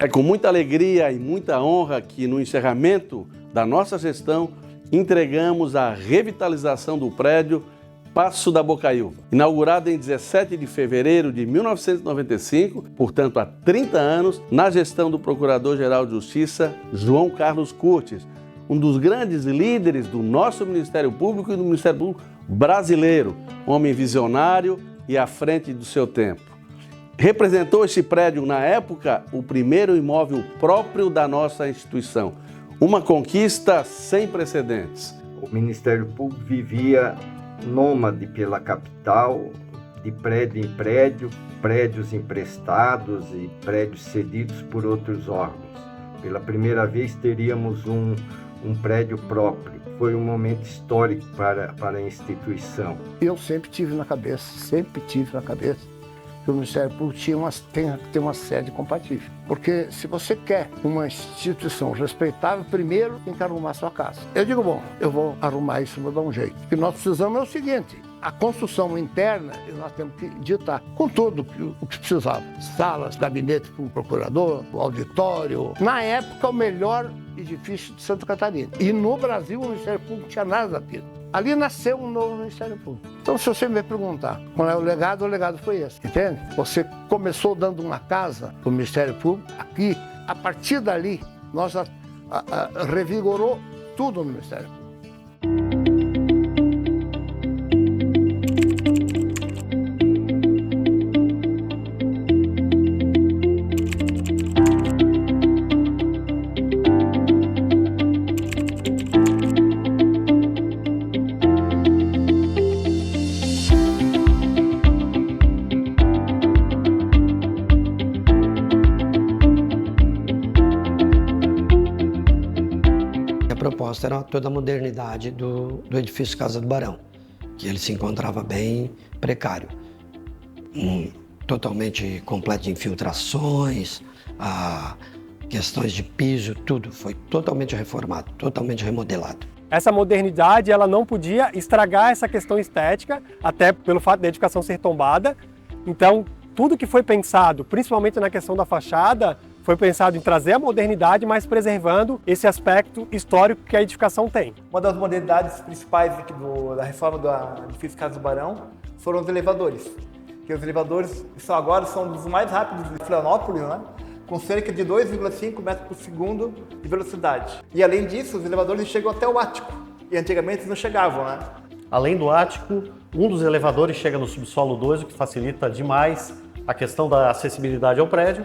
É com muita alegria e muita honra que, no encerramento da nossa gestão, entregamos a revitalização do prédio Paço da Bocaiúva. Inaugurado em 17 de fevereiro de 1995, portanto há 30 anos, na gestão do Procurador-Geral de Justiça, João Carlos Curtis, um dos grandes líderes do nosso Ministério Público e do Ministério Público brasileiro, homem visionário e à frente do seu tempo. Representou este prédio, na época, o primeiro imóvel próprio da nossa instituição. Uma conquista sem precedentes. O Ministério Público vivia nômade pela capital, de prédio em prédio, prédios emprestados e prédios cedidos por outros órgãos. Pela primeira vez teríamos um prédio próprio. Foi um momento histórico para a instituição. Eu sempre tive na cabeça que o Ministério Público tem que ter uma sede compatível. Porque se você quer uma instituição respeitável, primeiro tem que arrumar a sua casa. Eu digo, bom, eu vou arrumar isso, vou dar um jeito. O que nós precisamos é o seguinte, a construção interna, nós temos que ditar com tudo o que precisava. Salas, gabinete para o procurador, o auditório. Na época, o melhor edifício de Santa Catarina. E no Brasil, o Ministério Público não tinha nada daquilo. Ali nasceu um novo Ministério Público. Então, se você me perguntar qual é o legado foi esse, entende? Você começou dando uma casa para o Ministério Público, aqui, a partir dali, nós revigorou tudo no Ministério Público. A proposta era toda a modernidade do edifício Casa do Barão, que ele se encontrava bem precário, totalmente completo de infiltrações, questões de piso, tudo foi totalmente reformado, totalmente remodelado. Essa modernidade ela não podia estragar essa questão estética, até pelo fato da edificação ser tombada. Então, tudo que foi pensado, principalmente na questão da fachada, foi pensado em trazer a modernidade, mas preservando esse aspecto histórico que a edificação tem. Uma das modernidades principais aqui da reforma do edifício Casa do Barão foram os elevadores. Que os elevadores agora são dos mais rápidos de Florianópolis, né? Com cerca de 2,5 metros por segundo de velocidade. E além disso, os elevadores chegam até o ático. E antigamente eles não chegavam, né? Além do ático, um dos elevadores chega no subsolo 2, o que facilita demais a questão da acessibilidade ao prédio.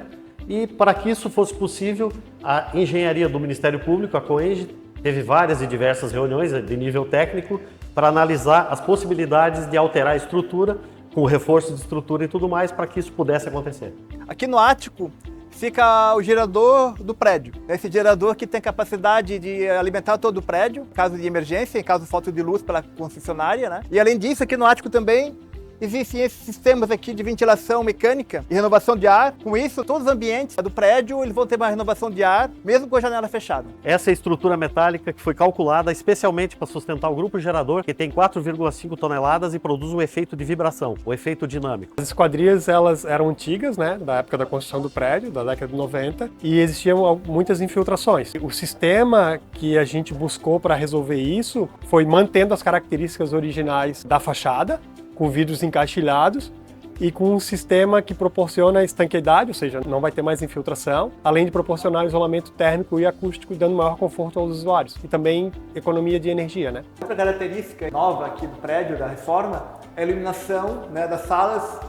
E para que isso fosse possível, a engenharia do Ministério Público, a COENGE, teve várias e diversas reuniões de nível técnico para analisar as possibilidades de alterar a estrutura, com reforço de estrutura e tudo mais, para que isso pudesse acontecer. Aqui no ático fica o gerador do prédio. Esse gerador que tem capacidade de alimentar todo o prédio, em caso de emergência, em caso de falta de luz pela concessionária, né? E além disso, aqui no ático também existem esses sistemas aqui de ventilação mecânica e renovação de ar. Com isso, todos os ambientes do prédio eles vão ter uma renovação de ar, mesmo com a janela fechada. Essa é a estrutura metálica que foi calculada especialmente para sustentar o grupo gerador, que tem 4,5 toneladas e produz um efeito de vibração, um efeito dinâmico. As esquadrias elas eram antigas, né, da época da construção do prédio, da década de 90, e existiam muitas infiltrações. O sistema que a gente buscou para resolver isso foi mantendo as características originais da fachada, com vidros encaixilhados e com um sistema que proporciona estanqueidade, ou seja, não vai ter mais infiltração, além de proporcionar isolamento térmico e acústico, dando maior conforto aos usuários e também economia de energia, né? Outra característica nova aqui do prédio, da reforma, é a iluminação, né, das salas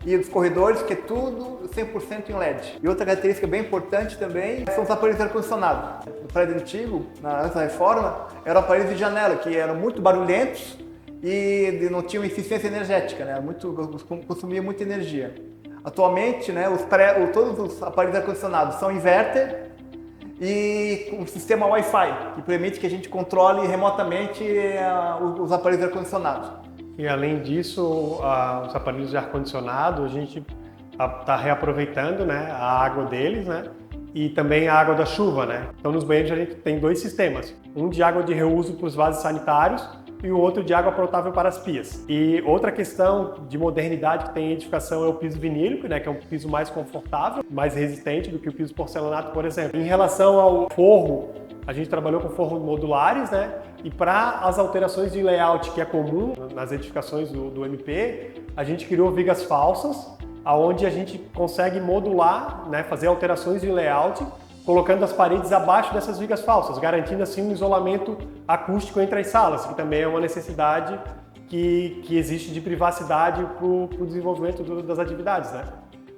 e dos corredores, que é tudo 100% em LED. E outra característica bem importante também são os aparelhos de ar-condicionado. No prédio antigo, antes da reforma, eram aparelhos de janela, que eram muito barulhentos, e não tinham eficiência energética, né? Consumia muita energia. Atualmente, né, todos os aparelhos ar-condicionados são inverter e um sistema Wi-Fi, que permite que a gente controle remotamente os aparelhos ar-condicionados. E além disso, os aparelhos de ar-condicionado, a gente está reaproveitando, né, a água deles, né? E também a água da chuva, né? Então nos banheiros a gente tem dois sistemas. Um de água de reuso para os vasos sanitários e o outro de água potável para as pias. E outra questão de modernidade que tem em edificação é o piso vinílico, né, que é um piso mais confortável, mais resistente do que o piso porcelanato, por exemplo. Em relação ao forro, a gente trabalhou com forros modulares, né? E para as alterações de layout que é comum nas edificações do MP, a gente criou vigas falsas, aonde a gente consegue modular, né, fazer alterações de layout, colocando as paredes abaixo dessas vigas falsas, garantindo assim um isolamento acústico entre as salas, que também é uma necessidade que existe de privacidade para o desenvolvimento das atividades, né?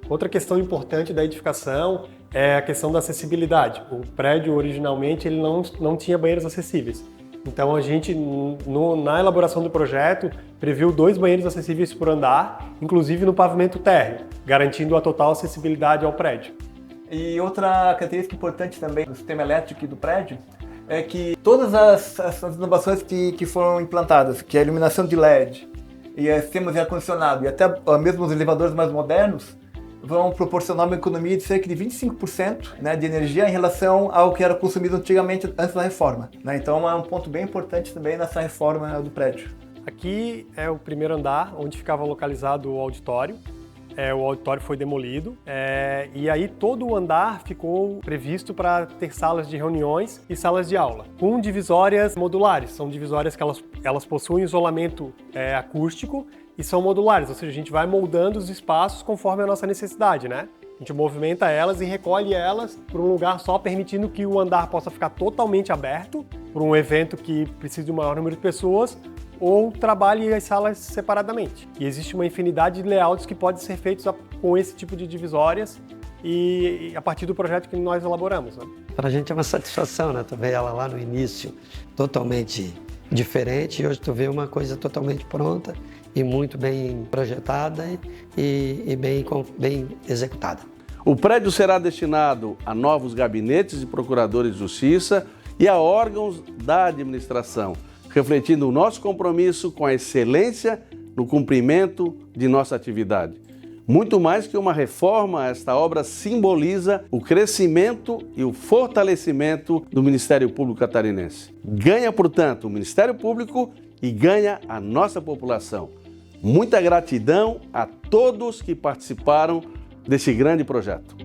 Outra questão importante da edificação é a questão da acessibilidade. O prédio, originalmente, ele não tinha banheiros acessíveis. Então, a gente, na elaboração do projeto, previu 2 banheiros acessíveis por andar, inclusive no pavimento térreo, garantindo a total acessibilidade ao prédio. E outra característica importante também do sistema elétrico do prédio é que todas as inovações que foram implantadas, que é a iluminação de LED e sistemas de ar-condicionado e até mesmo os elevadores mais modernos, vão proporcionar uma economia de cerca de 25%, né, de energia em relação ao que era consumido antigamente antes da reforma, né? Então é um ponto bem importante também nessa reforma do prédio. Aqui é o primeiro andar, onde ficava localizado o auditório. O auditório foi demolido e aí todo o andar ficou previsto para ter salas de reuniões e salas de aula, com divisórias modulares. São divisórias que elas possuem isolamento acústico e são modulares, ou seja, a gente vai moldando os espaços conforme a nossa necessidade, né? A gente movimenta elas e recolhe elas para um lugar só, permitindo que o andar possa ficar totalmente aberto para um evento que precisa de um maior número de pessoas, ou trabalhe as salas separadamente. E existe uma infinidade de layouts que podem ser feitos com esse tipo de divisórias e a partir do projeto que nós elaboramos, né? Para a gente é uma satisfação, né? Tu vê ela lá no início totalmente diferente e hoje tu vê uma coisa totalmente pronta e muito bem projetada e bem executada. O prédio será destinado a novos gabinetes de procuradores de justiça e a órgãos da administração, refletindo o nosso compromisso com a excelência no cumprimento de nossa atividade. Muito mais que uma reforma, esta obra simboliza o crescimento e o fortalecimento do Ministério Público Catarinense. Ganha, portanto, o Ministério Público e ganha a nossa população. Muita gratidão a todos que participaram desse grande projeto.